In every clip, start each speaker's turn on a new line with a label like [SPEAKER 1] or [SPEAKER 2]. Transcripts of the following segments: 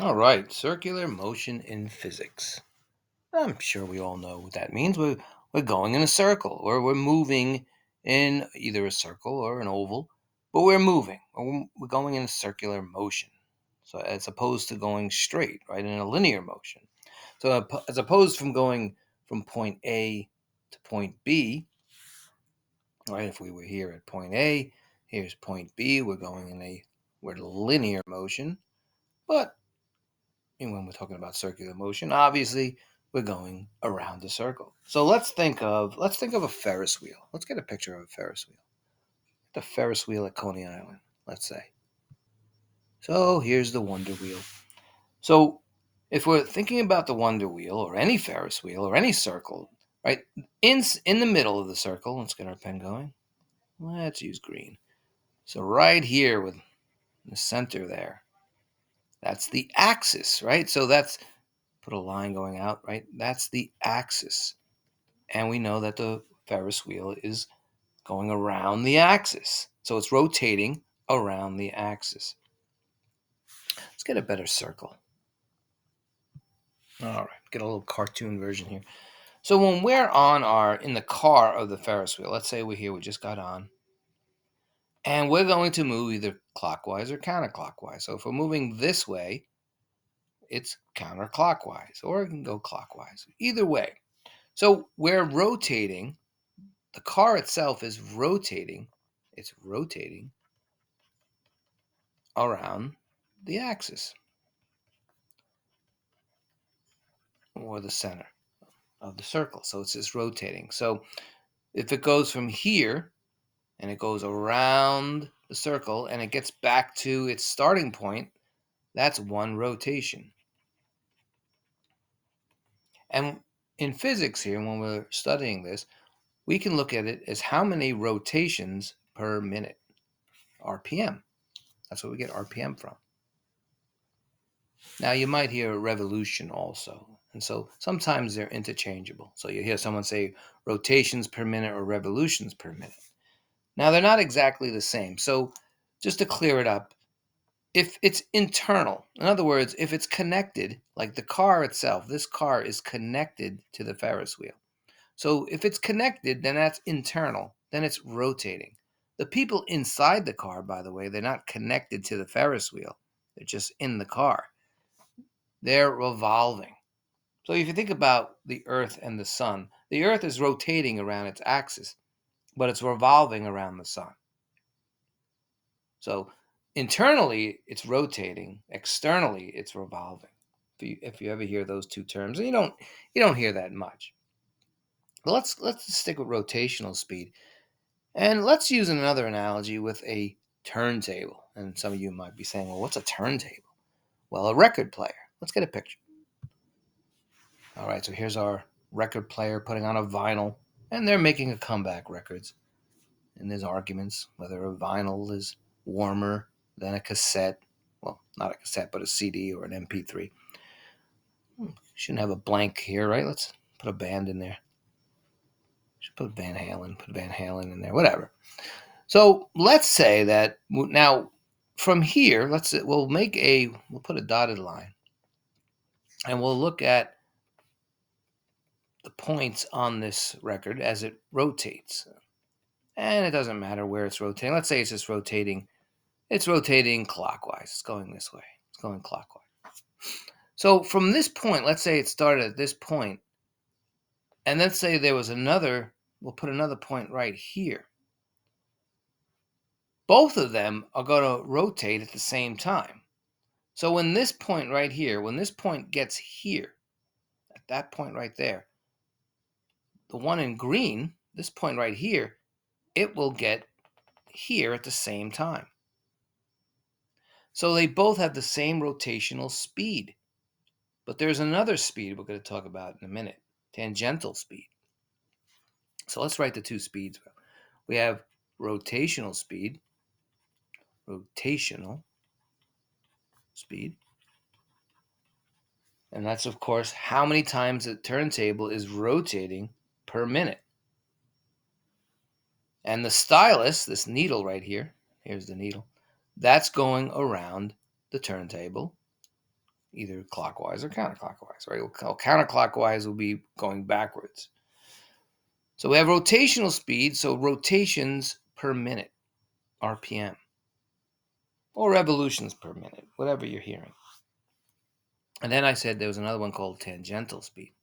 [SPEAKER 1] All right, circular motion in physics. I'm sure we all know what that means. We're going in a circle, or we're moving in either a circle or an oval, but we're moving, or we're going in a circular motion. So as opposed to going straight, right, in a linear motion. So as opposed from going from point A to point B, right? If we were here at point A, here's point B. We're in a linear motion, but when we're talking about circular motion, obviously we're going around the circle. So let's think of a Ferris wheel. Let's get a picture of a Ferris wheel. The Ferris wheel at Coney Island, let's say. So here's the Wonder Wheel. So if we're thinking about the Wonder Wheel or any Ferris wheel or any circle, right? In the middle of the circle, let's get our pen going. Let's use green. So right here with the center there, that's the axis, right? So that's put a line going out, right? That's the axis. And we know that the Ferris wheel is going around the axis. So it's rotating around the axis. Let's get a better circle. All right, get a little cartoon version here. So when we're in the car of the Ferris wheel, let's say we're here, we just got on, and we're going to move either clockwise or counterclockwise. So if we're moving this way, it's counterclockwise, or it can go clockwise. Either way. So we're rotating. The car itself is rotating. It's rotating around the axis or the center of the circle. So it's just rotating. So if it goes from here and it goes around the circle and it gets back to its starting point, that's one rotation. And in physics here, when we're studying this, we can look at it as how many rotations per minute, RPM. That's what we get RPM from. Now, you might hear revolution also. And so sometimes they're interchangeable. So you hear someone say rotations per minute or revolutions per minute. Now, they're not exactly the same. So just to clear it up, if it's internal, in other words, if it's connected, like the car itself, this car is connected to the Ferris wheel. So if it's connected, then that's internal. Then it's rotating. The people inside the car, by the way, they're not connected to the Ferris wheel. They're just in the car. They're revolving. So if you think about the Earth and the Sun, the Earth is rotating around its axis, but it's revolving around the Sun. So internally, it's rotating. Externally, it's revolving. If you ever hear those two terms, and you don't hear that much. But let's stick with rotational speed, and let's use another analogy with a turntable. And some of you might be saying, "Well, what's a turntable?" Well, a record player. Let's get a picture. All right, so here's our record player putting on a vinyl, and they're making a comeback records. And there's arguments whether a vinyl is warmer than a cassette. Well, not a cassette, but a CD or an MP3. Shouldn't have a blank here, right? Let's put a band in there. Should put Van Halen in there, whatever. So let's say that now from here, we'll put a dotted line, and we'll look at the points on this record as it rotates. And it doesn't matter where it's rotating. Let's say it's just rotating. It's rotating clockwise. It's going this way. It's going clockwise. So from this point, let's say it started at this point, and let's say there was we'll put another point right here. Both of them are going to rotate at the same time. So when this point right here, when this point gets here, at that point right there, the one in green, this point right here, it will get here at the same time. So they both have the same rotational speed. But there's another speed we're going to talk about in a minute, tangential speed. So let's write the two speeds. We have rotational speed, and that's, of course, how many times the turntable is rotating per minute. And the stylus, this needle right here, here's the needle, that's going around the turntable either clockwise or counterclockwise, right? Well, counterclockwise will be going backwards. So we have rotational speed, so rotations per minute, RPM, or revolutions per minute, whatever you're hearing. And then I said there was another one called tangential speed.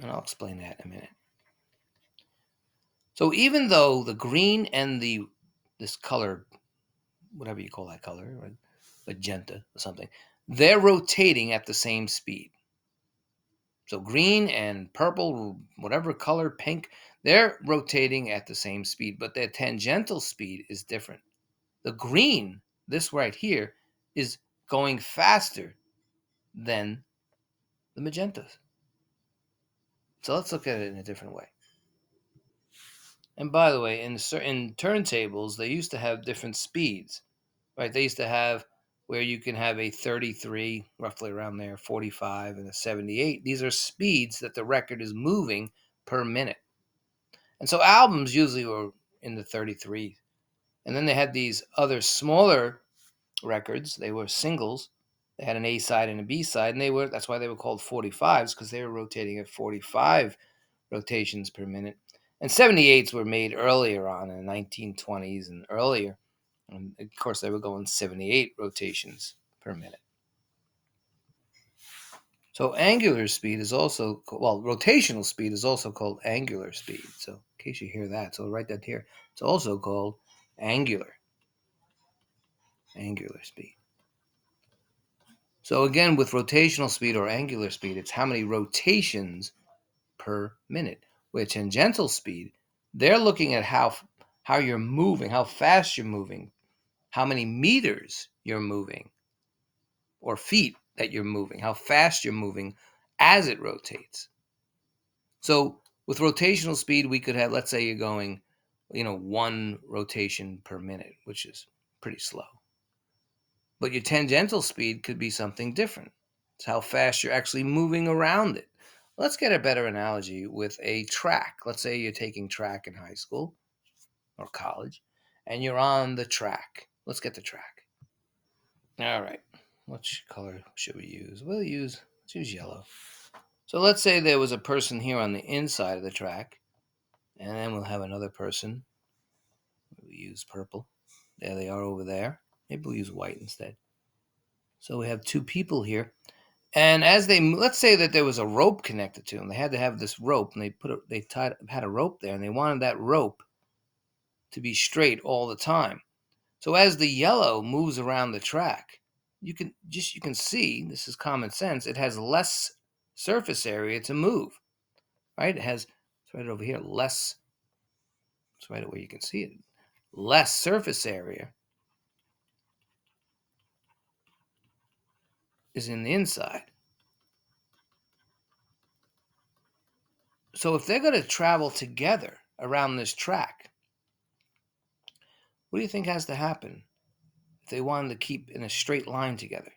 [SPEAKER 1] And I'll explain that in a minute. So even though the green and this color, whatever you call that color, right, magenta or something, they're rotating at the same speed. So green and purple, whatever color, pink, they're rotating at the same speed, but their tangential speed is different. The green, this right here, is going faster than the magentas. So let's look at it in a different way. And by the way, in turntables, they used to have different speeds, right? They used to have where you can have a 33, roughly around there, 45, and a 78. These are speeds that the record is moving per minute. And so albums usually were in the 33. And then they had these other smaller records. They were singles. They had an A side and a B side, and that's why they were called 45s, because they were rotating at 45 rotations per minute. And 78s were made earlier on in the 1920s and earlier. And of course, they were going 78 rotations per minute. So angular speed is also, rotational speed is also called angular speed. So in case you hear that, so write that here. It's also called angular speed. So again, with rotational speed or angular speed, it's how many rotations per minute. With tangential speed, they're looking at how you're moving, how fast you're moving, how many meters you're moving, or feet that you're moving, how fast you're moving as it rotates. So with rotational speed, we could have, let's say you're going, one rotation per minute, which is pretty slow. But your tangential speed could be something different. It's how fast you're actually moving around it. Let's get a better analogy with a track. Let's say you're taking track in high school or college, and you're on the track. Let's get the track. All right. Which color should we use? Let's use yellow. So let's say there was a person here on the inside of the track, and then we'll have another person. We'll use purple. There they are over there. Maybe we'll use white instead. So we have two people here. And as let's say that there was a rope connected to them. They had to have this rope, and they had a rope there, and they wanted that rope to be straight all the time. So as the yellow moves around the track, you can see, this is common sense, it has less surface area to move, right? It's right over here, it's right where you can see it, less surface area is in the inside. So if they're going to travel together around this track, what do you think has to happen if they wanted to keep in a straight line together?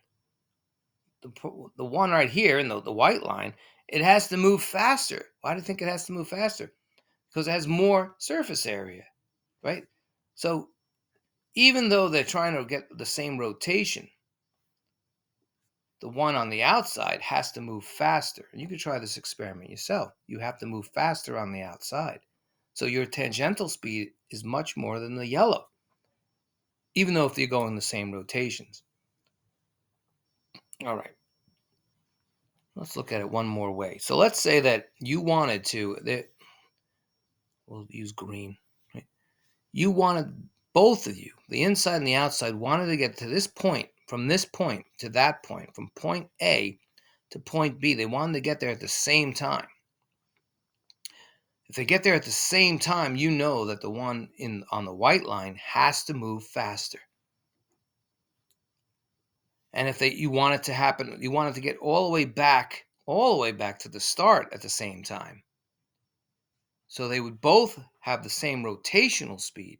[SPEAKER 1] The one right here in the white line, it has to move faster. Why do you think it has to move faster? Because it has more surface area, right? So even though they're trying to get the same rotation, the one on the outside has to move faster. And you can try this experiment yourself. You have to move faster on the outside. So your tangential speed is much more than the yellow, even though if you're going the same rotations. All right. Let's look at it one more way. So let's say that you wanted we'll use green. Right? You wanted, both of you, the inside and the outside, wanted to get to this point, from this point to that point, from point A to point B. They wanted to get there at the same time. If they get there at the same time, you know that the one on the white line has to move faster. And if you want it to happen, you want it to get all the way back to the start at the same time. So they would both have the same rotational speed,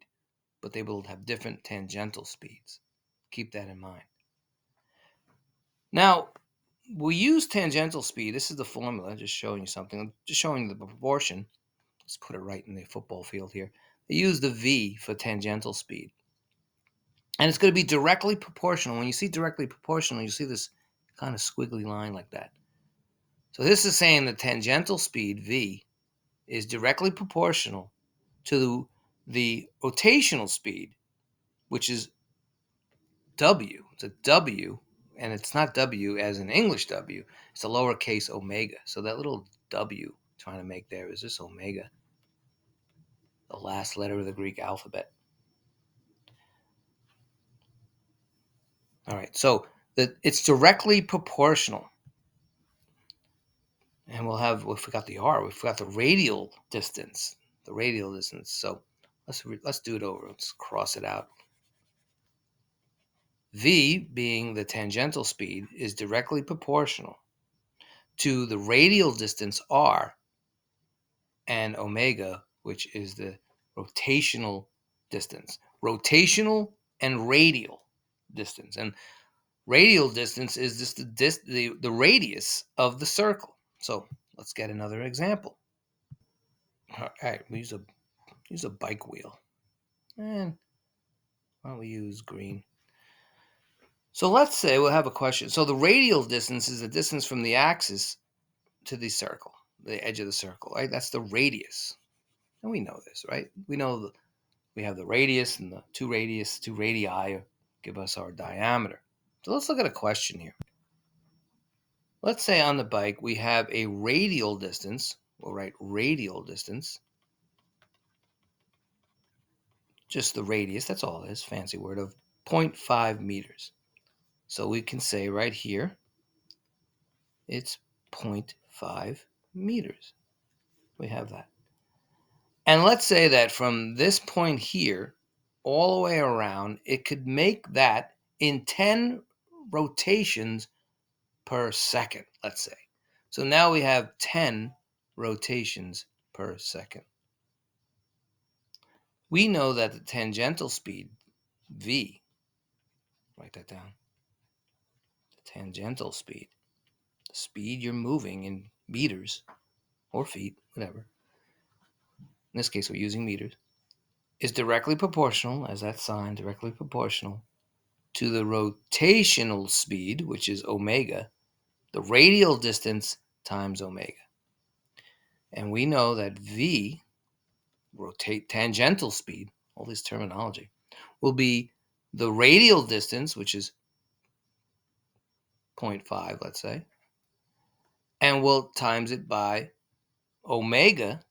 [SPEAKER 1] but they will have different tangential speeds. Keep that in mind. Now, we use tangential speed. This is the formula, just showing you something. I'm just showing you the proportion. Let's put it right in the football field here. They use the V for tangential speed. And it's going to be directly proportional. When you see directly proportional, you see this kind of squiggly line like that. So this is saying the tangential speed, v, is directly proportional to the rotational speed, which is w. It's a w, and it's not w as in English w. It's a lowercase omega. So that little w trying to make there is this omega, the last letter of the Greek alphabet. All right, so it's directly proportional. And we'll have, we forgot the r, we forgot the radial distance. The radial distance. So let's do it over. Let's cross it out. V, being the tangential speed, is directly proportional to the radial distance r, and omega, which is the rotational distance. Rotational and radial distance. And radial distance is just the radius of the circle. So let's get another example. All right, we use a bike wheel. And why don't we use green? So let's say we'll have a question. So the radial distance is the distance from the axis to the circle, the edge of the circle, right? That's the radius. And we know this, right? We know we have the radius, and the two radii give us our diameter. So let's look at a question here. Let's say on the bike we have a radial distance. We'll write radial distance. Just the radius, that's all it is, fancy word, of 0.5 meters. So we can say right here, it's 0.5 meters. We have that. And let's say that from this point here all the way around, it could make that in 10 rotations per second, let's say. So now we have 10 rotations per second. We know that the tangential speed, v, write that down, the tangential speed, the speed you're moving in meters or feet, whatever. In this case, we're using meters, is directly proportional, as that sign, directly proportional to the rotational speed, which is omega, the radial distance times omega. And we know that v, tangential speed, all this terminology, will be the radial distance, which is 0.5, let's say, and we'll times it by omega.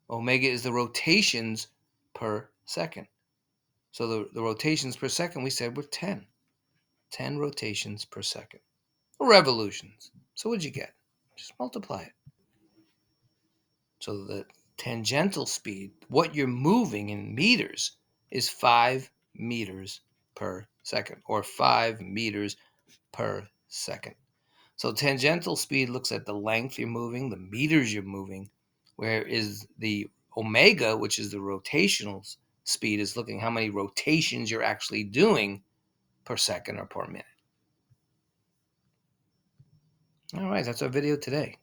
[SPEAKER 1] Omega is the rotations per second. So the rotations per second, we said, were 10. 10 rotations per second. Revolutions. So what'd you get? Just multiply it. So the tangential speed, what you're moving in meters, is 5 meters per second, or 5 meters per second. So tangential speed looks at the length you're moving, the meters you're moving, whereas the omega, which is the rotational speed, is looking how many rotations you're actually doing per second or per minute. All right, that's our video today.